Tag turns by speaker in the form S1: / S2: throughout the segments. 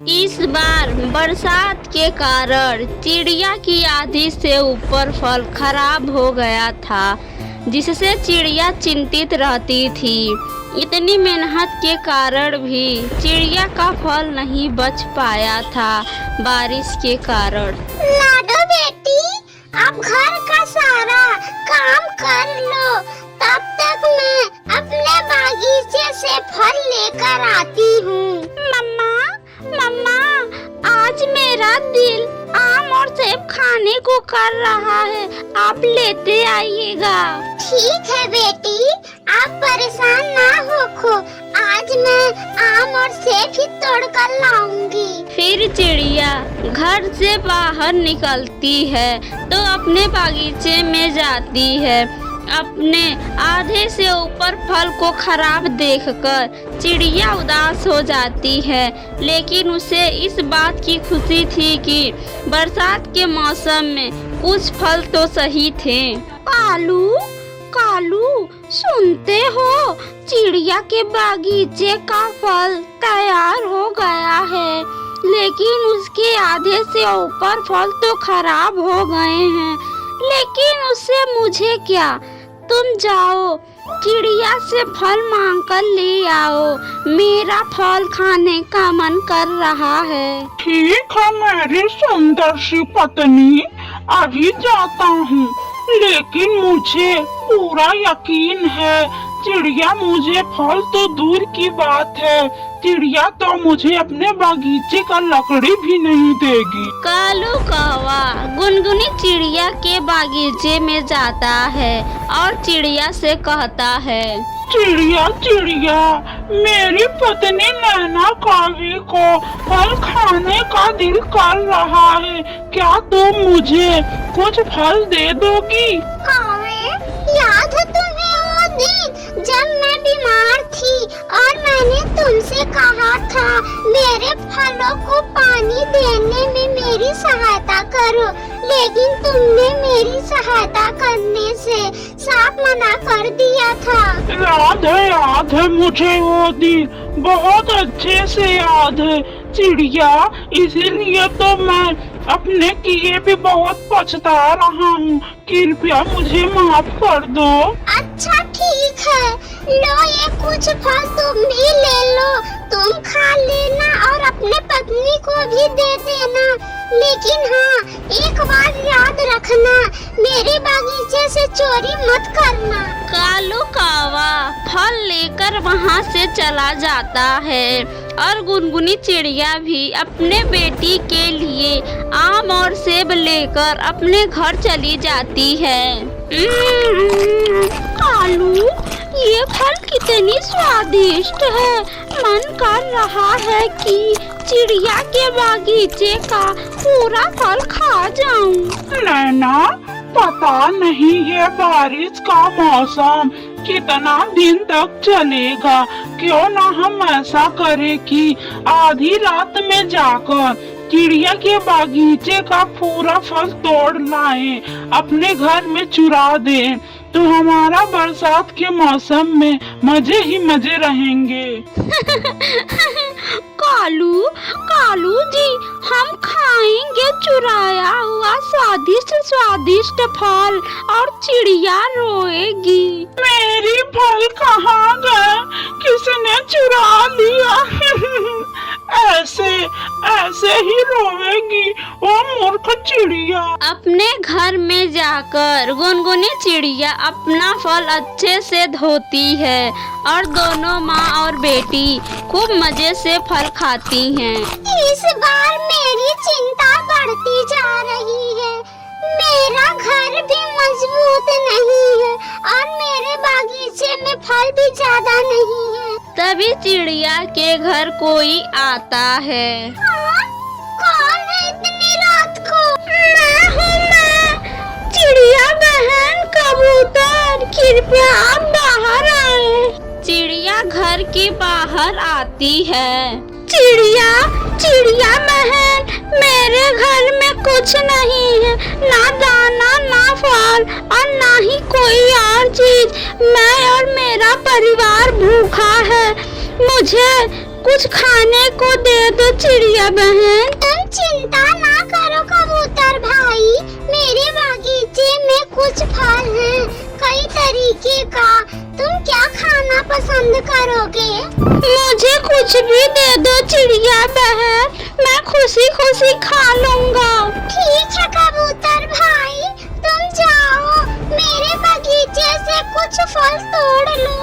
S1: इस बार बरसात के कारण चिड़िया की आधी से ऊपर फल खराब हो गया था, जिससे चिड़िया चिंतित रहती थी। इतनी मेहनत के कारण भी चिड़िया का फल नहीं बच पाया था बारिश के कारण।
S2: लाडो बेटी, अब घर का सारा काम कर लो, तब तक मैं अपने बागीचे से फल लेकर आती हूँ।
S1: मम्मा, आज मेरा दिल आम और सेब खाने को कर रहा है, आप लेते आइएगा।
S2: ठीक है बेटी, आप परेशान ना हो, आज मैं आम और सेब ही तोड़ कर लाऊंगी।
S1: फिर चिड़िया घर से बाहर निकलती है तो अपने बागीचे में जाती है। अपने आधे से ऊपर फल को खराब देखकर चिड़िया उदास हो जाती है, लेकिन उसे इस बात की खुशी थी कि बरसात के मौसम में कुछ फल तो सही थे। कालू, सुनते हो, चिड़िया के बागीचे का फल तैयार हो गया है, लेकिन उसके आधे से ऊपर फल तो खराब हो गए हैं। लेकिन उससे मुझे क्या, तुम जाओ चिड़िया से फल मांग कर ले आओ, मेरा फल खाने का मन कर रहा है।
S3: ठीक है मेरी सुंदर सी पत्नी, अभी जाता हूँ, लेकिन मुझे पूरा यकीन है चिड़िया मुझे फल तो दूर की बात है, चिड़िया तो मुझे अपने बागीचे का लकड़ी भी नहीं देगी।
S1: कालू कौवा गुनगुनी चिड़िया के बागीचे में जाता है और चिड़िया से कहता है,
S3: चिड़िया, मेरी पत्नी नैना कावी को फल खाने का दिल कर रहा है, क्या तुम मुझे कुछ फल दे दोगी?
S2: कावे, याद है तुम्हें वो दिन जब मैं बीमार थी और मैंने तुमसे कहा था मेरे फलों को पानी देने में मेरी सहायता करो, लेकिन तुमने मेरी सहायता करने से साफ मना कर दिया था।
S3: याद है मुझे वो दिन, बहुत अच्छे से याद है चिड़िया, इसीलिए तो मैं अपने किए भी बहुत पछता रहा हूँ, कृपया मुझे माफ कर दो।
S2: अच्छा ठीक है, लो ये कुछ फल तुम भी ले लो, तुम खा लेना और अपने पत्नी को भी दे देना, लेकिन हाँ एक बात याद रखना, मेरे बागीचे से चोरी मत करना।
S1: कालू कौवा फल लेकर वहाँ से चला जाता है और गुनगुनी चिड़िया भी अपने बेटी के लिए आम और सेब लेकर अपने घर चली जाती है। कालू, ये फल कितनी स्वादिष्ट है, मन कर रहा है कि चिड़िया के बागीचे का पूरा फल खा जाऊं।
S3: नैना, पता नहीं ये बारिश का मौसम कितना दिन तक चलेगा, क्यों ना हम ऐसा करें कि आधी रात में जाकर चिड़िया के बागीचे का पूरा फल तोड़ लाएं, अपने घर में चुरा दें, तो हमारा बरसात के मौसम में मजे ही मजे रहेंगे।
S1: कालू जी, हम खाएंगे चुराया हुआ स्वादिष्ट फल और चिड़िया रोएगी।
S3: मेरी फल कहाँ गए, किसने चुरा लिया? ऐसे ही रोएगी वो मूर्ख चिड़िया।
S1: अपने घर में जाकर गुनगुनी चिड़िया अपना फल अच्छे से धोती है और दोनों माँ और बेटी खूब मजे से फल खाती हैं।
S2: इस बार मेरी चिंता बढ़ती जा रही है, मेरा घर भी मजबूत नहीं है और मेरे बागीचे में फल भी ज्यादा नहीं है।
S1: तभी चिड़िया के घर कोई आता है।
S2: कौन है इतनी रात को?
S1: मैं हूँ, चिड़िया बहन कबूतर, कृपया आप बाहर आए। चिड़िया घर के बाहर आती है। चिड़िया बहन, मेरे घर में कुछ नहीं है, ना दाना ना फल और ना ही कोई और चीज, मैं और मेरा परिवार भूखा है, मुझे कुछ खाने को दे दो चिड़िया बहन।
S2: तुम चिंता ना करो कबूतर भाई, मेरे बागीचे में कुछ फल हैं, कई तरीके का। तुम क्या खाना पसंद करोगे?
S1: मुझे कुछ भी दे दो चिड़िया बहन, मैं खुशी खुशी खा लूँगा।
S2: ठीक है कबूतर भाई, तुम जाओ, मेरे बगीचे से कुछ फल तोड़ लो।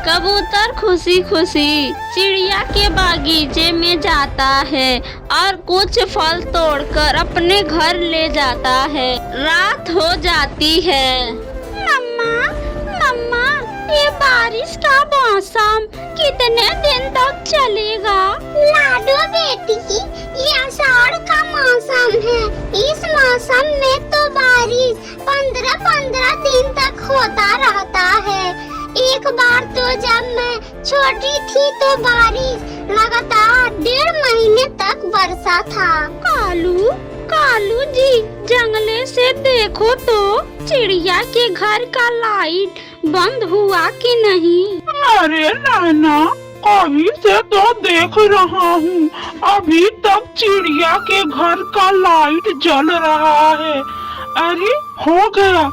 S1: कबूतर खुशी खुशी चिड़िया के बागीचे में जाता है और कुछ फल तोड़कर अपने घर ले जाता है। रात हो जाती है। मम्मा मम्मा, ये बारिश का मौसम कितने दिन तक चलेगा?
S2: लाडो बेटी, ये आषाढ़ का मौसम है। इस मौसम में तो बारिश 15-15 दिन तक होता रहता है। एक बार तो जब मैं छोटी थी तो बारिश लगातार 1.5 महीने तक बरसा था।
S1: कालू कालू जी, जंगले से देखो तो चिड़िया के घर का लाइट बंद हुआ कि नहीं?
S3: अरे नैना, अभी से तो देख रहा हूँ, अभी तक चिड़िया के घर का लाइट जल रहा है। अरे हो गया,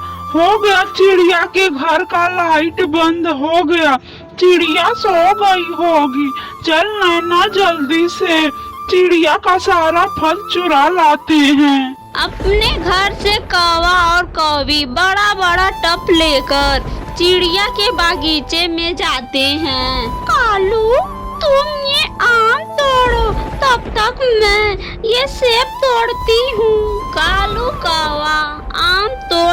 S3: चिड़िया के घर का लाइट बंद हो गया। चिड़िया सो गई होगी। चल नैना, जल्दी से चिड़िया का सारा फल चुरा लाते हैं।
S1: अपने घर से कौवा और कौवी बड़ा बड़ा टप लेकर चिड़िया के बागीचे में जाते हैं। कालू, तुम ये आम तोड़ो, तब तक मैं ये सेब तोड़ती हूँ। कालू कौवा आम तोड़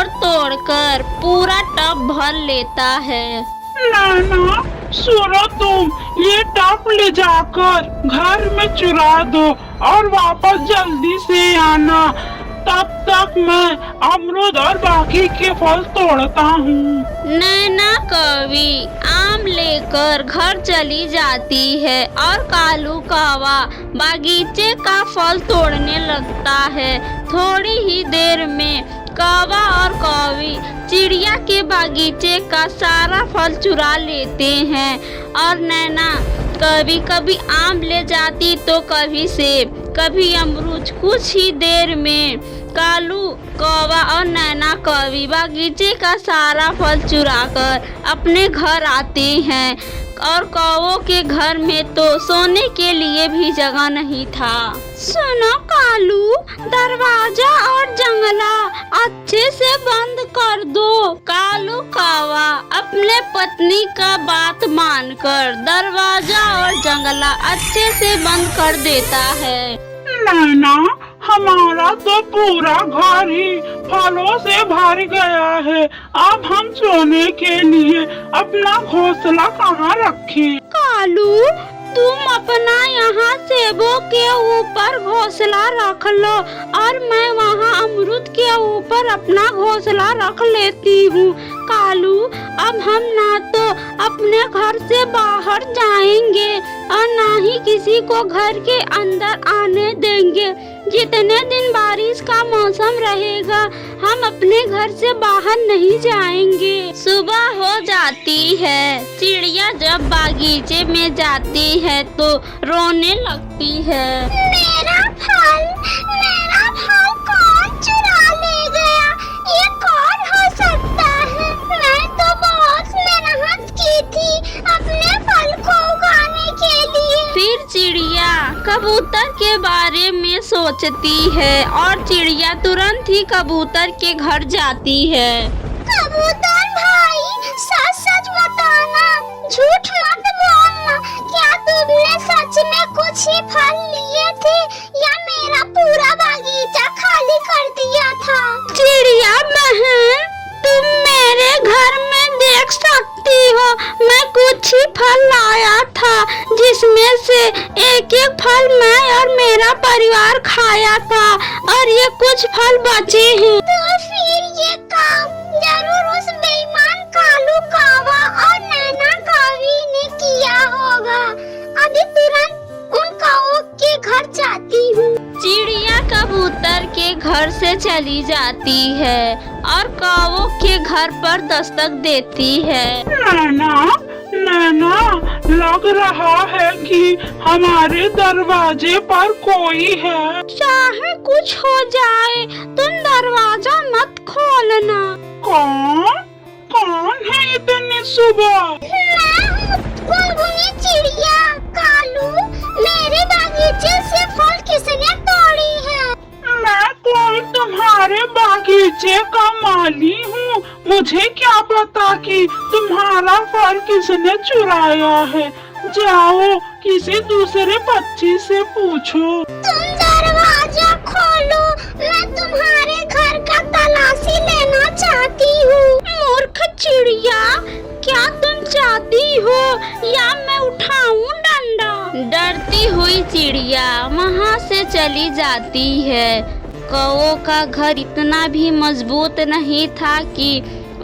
S1: कर पूरा टब भर लेता है।
S3: नैना सुनो, तुम ये टप ले जाकर घर में चुरा दो और वापस जल्दी से आना। तब तक मैं अमरूद और बाकी के फल तोड़ता हूँ।
S1: नैना कौवी आम लेकर घर चली जाती है और कालू कौवा बागीचे का फल तोड़ने लगता है। थोड़ी ही देर में कौवा और कौवी चिड़िया के बागीचे का सारा फल चुरा लेते हैं और नैना कभी आम ले जाती तो कभी सेब, कभी अमरूद। कुछ ही देर में कालू कौवा और नैना कौवी बागीचे का सारा फल चुराकर अपने घर आते हैं और कौवों के घर में तो सोने के लिए भी जगह नहीं था। सुनो कालू, दरवाजा और जंगला अच्छे से बंद कर दो। कालू कौवा अपने पत्नी का बात मानकर दरवाजा और जंगला अच्छे से बंद कर देता है।
S3: नैना, हमारा तो पूरा घर ही फलों से भर गया है। अब हम सोने के लिए अपना घोंसला कहाँ रखें?
S1: कालू, तुम अपना यहाँ सेबों के ऊपर घोंसला रख लो और मैं वहाँ अमरूद के ऊपर अपना घोंसला रख लेती हूँ। कालू, अब हम ना तो अपने घर से बाहर जाएंगे और ना ही किसी को घर के अंदर आने देंगे। जितने दिन बारिश का मौसम रहेगा हम अपने घर से बाहर नहीं जाएंगे। सुबह हो जाती है। चिड़िया जब बागीचे में जाती है तो रोने लगती है।
S2: मेरा फल कौन चुरा ले गया? ये कौन हो सकता है? मैं तो बहुत मेहनत की थी अपने फल को उगाने के लिए।
S1: फिर चिड़िया कबूतर के बारे में सोचती है और चिड़िया तुरंत ही कबूतर के घर जाती है।
S2: कबूतर भाई, सच बताना, झूठ मत बोलना। क्या तुमने सच में कुछ ही फल लिए थे या मेरा पूरा बागीचा खाली कर दिया था?
S1: चिड़िया बहन, तुम मेरे घर में देख सकती हो, मैं कुछ ही फल लाया था जिसमें से एक फल मैं और मेरा परिवार खाया था और ये कुछ फल बचे हैं।
S2: तो फिर ये काम जरूर उस बेईमान कालू कौवा और नैना कौवी ने किया होगा। अभी तुरंत उन कौवों के घर जाती हूँ।
S1: चिड़िया कबूतर के घर से चली जाती है और कौवों के घर पर दस्तक देती है।
S3: नैना, नैना, लग रहा है कि हमारे दरवाजे पर कोई है।
S1: चाहे कुछ हो जाए तुम दरवाजा मत खोलना।
S3: कौन है इतनी सुबह?
S2: मैं हूँ गुनगुनी चिड़िया कालू। मेरे बागीचे से फल किसने तोड़ी है?
S3: मैं कोई तुम्हारे बागीचे का माली हूँ। मुझे क्या पता कि तुम्हारा फल किसने चुराया है। जाओ किसी दूसरे पक्षी से पूछो।
S2: तुम दरवाजा खोलो, मैं तुम्हारे घर का तलाशी लेना चाहती हूँ।
S1: मूर्ख चिड़िया, क्या तुम चाहती हो या मैं उठाऊं डंडा? डरती हुई चिड़िया वहाँ से चली जाती है। कौओं का घर इतना भी मजबूत नहीं था कि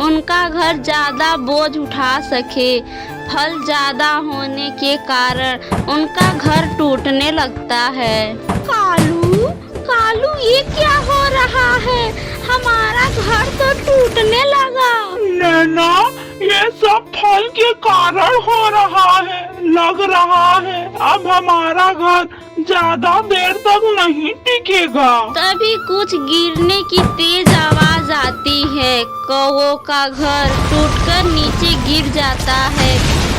S1: उनका घर ज्यादा बोझ उठा सके। फल ज्यादा होने के कारण उनका घर टूटने लगता है। कालू, कालू, ये क्या हो रहा है? हमारा घर तो टूटने लगा।
S3: नैना, ये सब फल के कारण हो रहा है। लग रहा है अब हमारा घर ज्यादा देर तक नहीं टिकेगा।
S1: तभी कुछ गिरने की तेज आवाज आती है। कौओं का घर टूटकर नीचे गिर जाता है।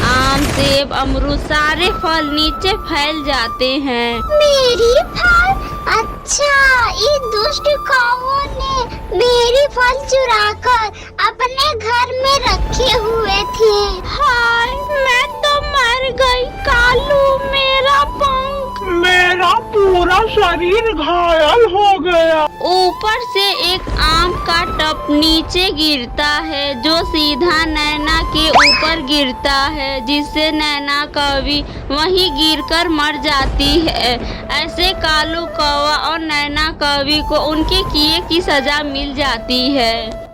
S1: आम, सेब, अमरूद सारे फल नीचे फैल जाते हैं।
S2: मेरी फल? अच्छा, इस दुष्ट कौवों ने मेरी फल चुराकर अपने घर में रखे हुए थे।
S1: हाय, मैं तो मर गई। कालू, मेरा पंख,
S3: मेरा पूरा शरीर घायल हो गया।
S1: ऊपर से एक आम का टप नीचे गिरता है जो सीधा नैना के ऊपर गिरता है, जिससे नैना कौवी वहीं गिरकर मर जाती है। ऐसे कालू कौवा और नैना कौवी को उनके किए की सजा मिल जाती है।